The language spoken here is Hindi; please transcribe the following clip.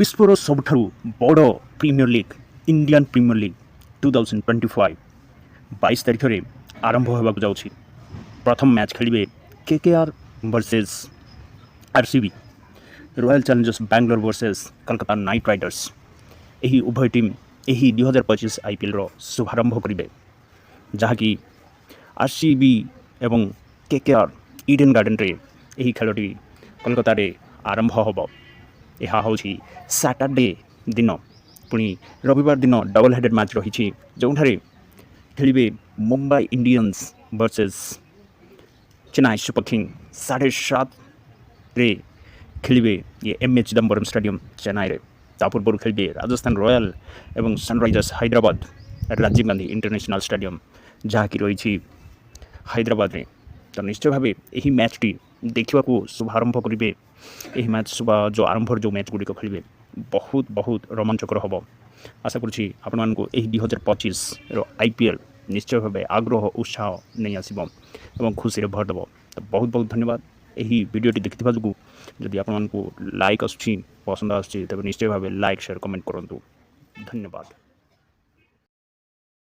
विश्वर सबुठारु बड़ Premier League Indian Premier League 2025 22 तारिख में आरंभ होगा जाऊँगी। प्रथम मैच खेलिए KKR versus RCB, royal Challengers Bangalore versus Kolkata night Riders. यही उभय टीम यही 2025 आईपीएल रो शुभारंभ करेंगे, जहाँकि आरसीबी एवं केकेआर ईडन गार्डन रे यही खेलटी कोलकाता रे आरंभ होब। यह हूँ सैटरडे दिन, पुणी रविवार दिन डबल हेडेड मैच रही, जो खेलिए Mumbai Indians versus Chennai super king. 7:30 रे खेलिए ये एमए चिदम्बरम स्टेडियम चेन्नई रे। पूर्व खेलिए राजस्थान रॉयल एवं Sunrisers Hyderabad Rajiv Gandhi International Stadium, जहाँकि रही हैदराबाद रे। तो निश्चय भाव यही मैच टी देखा शुभारंभ करेंगे। यही मैच सुबह जो आरंभ जो मैच गुड़िक खेलिए बहुत बहुत रोमांचकर हम। आशा करुँची आपण मानक 2025 आईपीएल निश्चय भाव आग्रह उत्साह नहीं आसब और खुशी भर देव। तो बहुत बहुत धन्यवाद यही वीडियोटी देखा जो। जदि आपण मानक लाइक आसुच्छी पसंद आसुच्छी तेज निश्चय भाव लाइक शेयर कमेंट करूँ। धन्यवाद।